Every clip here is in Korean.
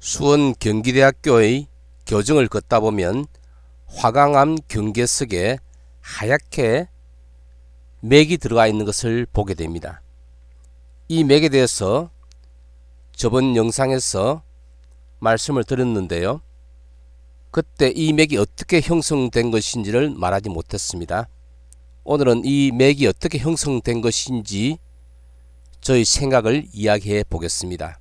수원 경기대학교의 교정을 걷다 보면 화강암 경계석에 하얗게 맥이 들어가 있는 것을 보게 됩니다. 이 맥에 대해서 저번 영상에서 말씀을 드렸는데요. 그때 이 맥이 어떻게 형성된 것인지를 말하지 못했습니다. 오늘은 이 맥이 어떻게 형성된 것인지 저의 생각을 이야기해 보겠습니다.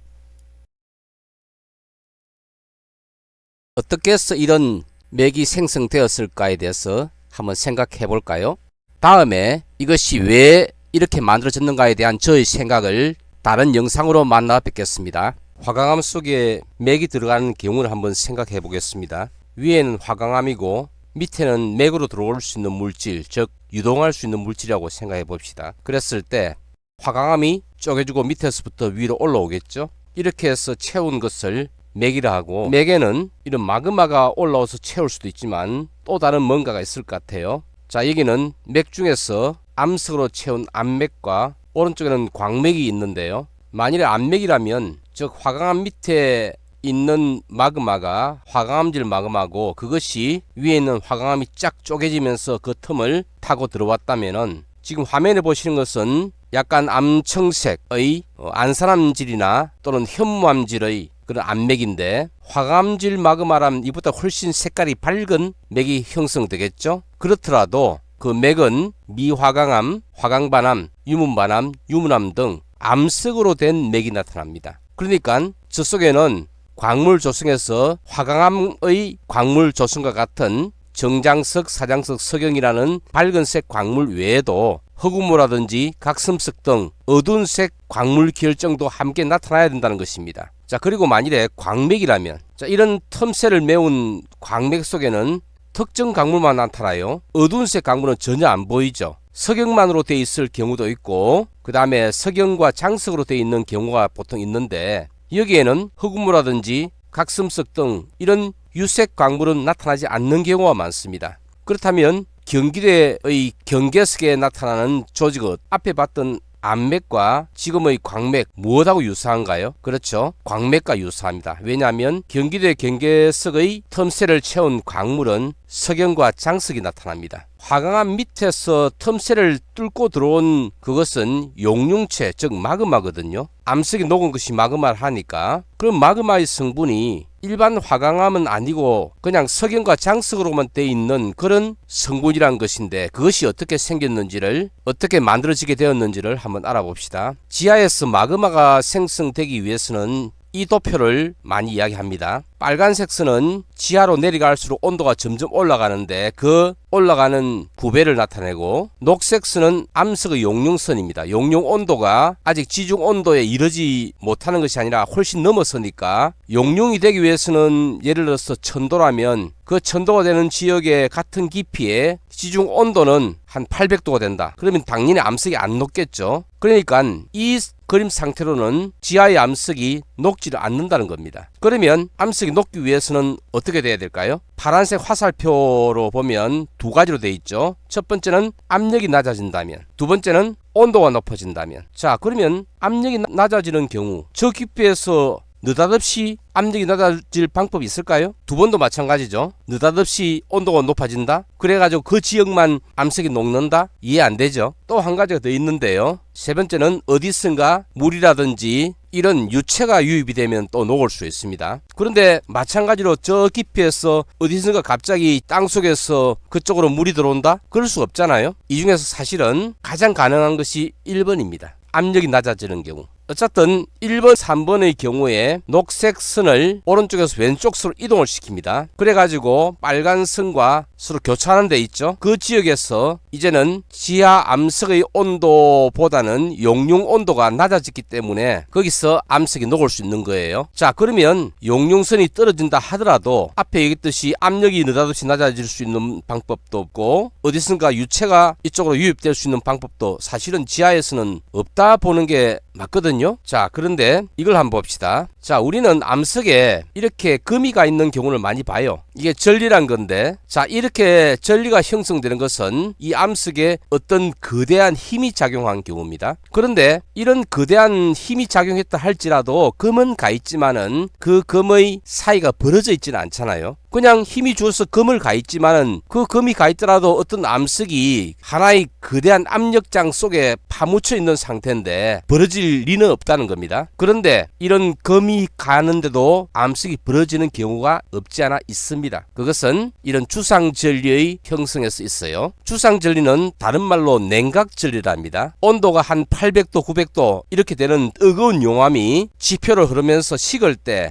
어떻게 해서 이런 맥이 생성되었을까에 대해서 한번 생각해 볼까요? 다음에 이것이 왜 이렇게 만들어졌는가에 대한 저의 생각을 다른 영상으로 만나 뵙겠습니다. 화강암 속에 맥이 들어가는 경우를 한번 생각해 보겠습니다. 위에는 화강암이고 밑에는 맥으로 들어올 수 있는 물질, 즉 유동할 수 있는 물질이라고 생각해 봅시다. 그랬을 때 화강암이 쪼개지고 밑에서부터 위로 올라오겠죠. 이렇게 해서 채운 것을 맥이라 하고, 맥에는 이런 마그마가 올라와서 채울 수도 있지만 또 다른 뭔가가 있을 것 같아요. 자, 여기는 맥 중에서 암석으로 채운 암맥과 오른쪽에는 광맥이 있는데요. 만일에 암맥이라면, 즉 화강암 밑에 있는 마그마가 화강암질 마그마고, 그것이 위에 있는 화강암이 쫙 쪼개지면서 그 틈을 타고 들어왔다면은, 지금 화면에 보시는 것은 약간 암청색의 안산암질이나 또는 현무암질의 그런 암맥인데, 화강암질 마그마라면 이보다 훨씬 색깔이 밝은 맥이 형성되겠죠. 그렇더라도 그 맥은 미화강암, 화강반암, 유문반암, 유문암 등 암석으로 된 맥이 나타납니다. 그러니까 저속에는 광물 조성에서 화강암의 광물 조성과 같은 정장석, 사장석, 석영이라는 밝은색 광물 외에도 흑우모라든지 각슴석 등 어두운 색 광물 결정도 함께 나타나야 된다는 것입니다. 자, 그리고 만일에 광맥이라면, 자, 이런 틈새를 메운 광맥 속에는 특정 광물만 나타나요. 어두운 색 광물은 전혀 안 보이죠. 석영만으로 되어 있을 경우도 있고, 그 다음에 석영과 장석으로 되어 있는 경우가 보통 있는데, 여기에는 흑우모라든지 각슴석 등 이런 유색 광물은 나타나지 않는 경우가 많습니다. 그렇다면 경기대의 경계석에 나타나는 조직은 앞에 봤던 암맥과 지금의 광맥 무엇하고 유사한가요? 그렇죠, 광맥과 유사합니다. 왜냐하면 경기대 경계석의 틈새를 채운 광물은 석영과 장석이 나타납니다. 화강암 밑에서 틈새를 뚫고 들어온 그것은 용융체, 즉 마그마거든요. 암석이 녹은 것이 마그마를 하니까, 그럼 마그마의 성분이 일반 화강암은 아니고 그냥 석영과 장석으로만 되어 있는 그런 성분이란 것인데, 그것이 어떻게 생겼는지를, 어떻게 만들어지게 되었는지를 한번 알아봅시다. 지하에서 마그마가 생성되기 위해서는 이 도표를 많이 이야기합니다. 빨간색 선은 지하로 내려갈수록 온도가 점점 올라가는데 그 올라가는 구배를 나타내고, 녹색 선은 암석의 용융선입니다. 용융 온도가 아직 지중 온도에 이르지 못하는 것이 아니라 훨씬 넘어서니까, 용융이 되기 위해서는 예를 들어서 1000도라면 그 1000도가 되는 지역의 같은 깊이에 지중 온도는 한 800도가 된다. 그러면 당연히 암석이 안 녹겠죠. 그러니까 이 그림 상태로는 지하의 암석이 녹지를 않는다는 겁니다. 그러면 암석이 녹기 위해서는 어떻게 돼야 될까요? 파란색 화살표로 보면 두 가지로 되어 있죠. 첫 번째는 압력이 낮아진다면, 두 번째는 온도가 높아진다면. 자, 그러면 압력이 낮아지는 경우, 저 깊이에서 느닷없이 압력이 낮아질 방법이 있을까요? 두 번도 마찬가지죠. 느닷없이 온도가 높아진다? 그래가지고 그 지역만 암석이 녹는다? 이해 안 되죠. 또 한 가지가 더 있는데요. 세 번째는 어디선가 물이라든지 이런 유체가 유입이 되면 또 녹을 수 있습니다. 그런데 마찬가지로 저 깊이에서 어디선가 갑자기 땅속에서 그쪽으로 물이 들어온다? 그럴 수 없잖아요. 이 중에서 사실은 가장 가능한 것이 1번입니다. 압력이 낮아지는 경우. 어쨌든 1번, 3번의 경우에 녹색 선을 오른쪽에서 왼쪽 선으로 이동을 시킵니다. 그래가지고 빨간 선과 서로 교차하는 데 있죠. 그 지역에서 이제는 지하 암석의 온도보다는 용융 온도가 낮아졌기 때문에 거기서 암석이 녹을 수 있는 거예요. 자, 그러면 용융선이 떨어진다 하더라도 앞에 얘기했듯이 압력이 느닷없이 낮아질 수 있는 방법도 없고, 어디선가 유체가 이쪽으로 유입될 수 있는 방법도 사실은 지하에서는 없다 보는 게 맞거든요. 자, 그런데 이걸 한번 봅시다. 자, 우리는 암석에 이렇게 금이가 있는 경우를 많이 봐요. 이게 전리란 건데, 자, 이렇게 전리가 형성되는 것은 이 암석에 어떤 거대한 힘이 작용한 경우입니다. 그런데 이런 거대한 힘이 작용했다 할지라도 금은 가 있지만은 그 금의 사이가 벌어져 있지는 않잖아요. 그냥 힘이 주어서 금을 가 있지만은 그 금이 가 있더라도 어떤 암석이 하나의 거대한 압력장 속에 파묻혀 있는 상태인데 벌어질 리는 없다는 겁니다. 그런데 이런 금이 가는데도 암석이 벌어지는 경우가 없지 않아 있습니다. 그것은 이런 주상전리의 형성에서 있어요. 주상전리는 다른 말로 냉각전리랍니다. 온도가 한 800도, 900도 이렇게 되는 뜨거운 용암이 지표를 흐르면서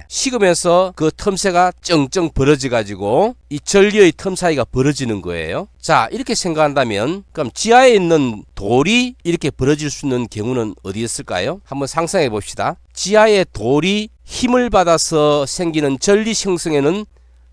식으면서 그 틈새가 쩡쩡 벌어지고 가지고 이 전리의 틈 사이가 벌어지는 거예요. 자, 이렇게 생각한다면 그럼 지하에 있는 돌이 이렇게 벌어질 수 있는 경우는 어디 있을까요? 한번 상상해 봅시다. 지하에 돌이 힘을 받아서 생기는 전리 형성에는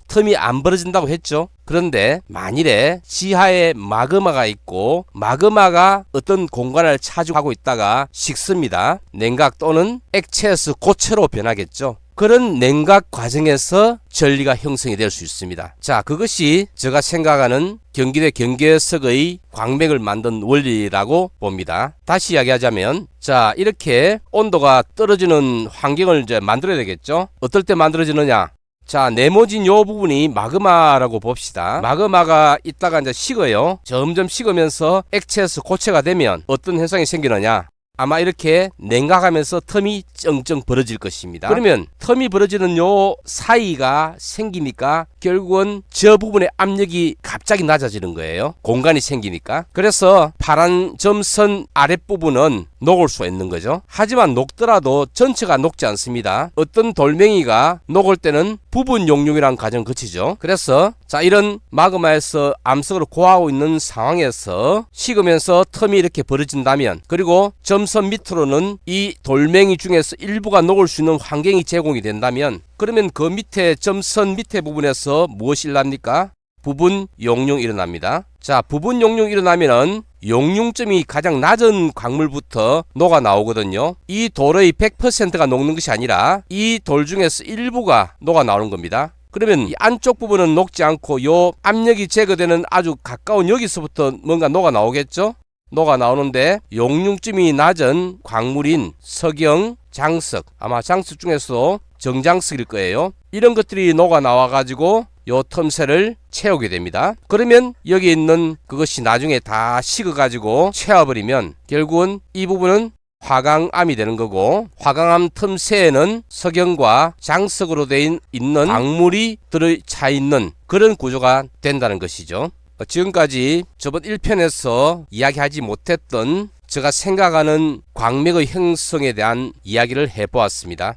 틈이 안 벌어진다고 했죠. 그런데 만일에 지하에 마그마가 있고 마그마가 어떤 공간을 차지하고 있다가 식습니다. 냉각 또는 액체에서 고체로 변하겠죠. 그런 냉각 과정에서 전리가 형성이 될 수 있습니다. 자, 그것이 제가 생각하는 경기대 경계석의 광맥을 만든 원리라고 봅니다. 다시 이야기하자면, 자, 이렇게 온도가 떨어지는 환경을 이제 만들어야 되겠죠. 어떨 때 만들어지느냐? 자, 네모진 요 부분이 마그마라고 봅시다. 마그마가 있다가 이제 식어요. 점점 식으면서 액체에서 고체가 되면 어떤 현상이 생기느냐? 아마 이렇게 냉각하면서 틈이 쩡쩡 벌어질 것입니다. 그러면 틈이 벌어지는 요 사이가 생기니까 결국은 저 부분의 압력이 갑자기 낮아지는 거예요. 공간이 생기니까. 그래서 파란 점선 아랫부분은 녹을 수 있는 거죠. 하지만 녹더라도 전체가 녹지 않습니다. 어떤 돌멩이가 녹을 때는 부분 용융이라는 과정을 거치죠. 그래서 자, 이런 마그마에서 암석으로 고하고 있는 상황에서 식으면서 틈이 이렇게 벌어진다면, 그리고 점선 밑으로는 이 돌멩이 중에서 일부가 녹을 수 있는 환경이 제공이 된다면, 그러면 그 밑에 점선 밑에 부분에서 무엇이 일어납니까? 부분 용융이 일어납니다. 자, 부분 용융이 일어나면은 용융점이 가장 낮은 광물부터 녹아 나오거든요. 이 돌의 100%가 녹는 것이 아니라 이 돌 중에서 일부가 녹아 나오는 겁니다. 그러면 이 안쪽 부분은 녹지 않고 요 압력이 제거되는 아주 가까운 여기서부터 뭔가 녹아 나오겠죠? 녹아 나오는데 용융점이 낮은 광물인 석영, 장석, 아마 장석 중에서도 정장석일 거예요. 이런 것들이 녹아 나와 가지고 요 틈새를 채우게 됩니다. 그러면 여기 있는 그것이 나중에 다 식어 가지고 채워버리면 결국은 이 부분은 화강암이 되는 거고, 화강암 틈새에는 석영과 장석으로 되어 있는 광물이 들어차 있는 그런 구조가 된다는 것이죠. 지금까지 저번 1편에서 이야기하지 못했던 제가 생각하는 광맥의 형성에 대한 이야기를 해보았습니다.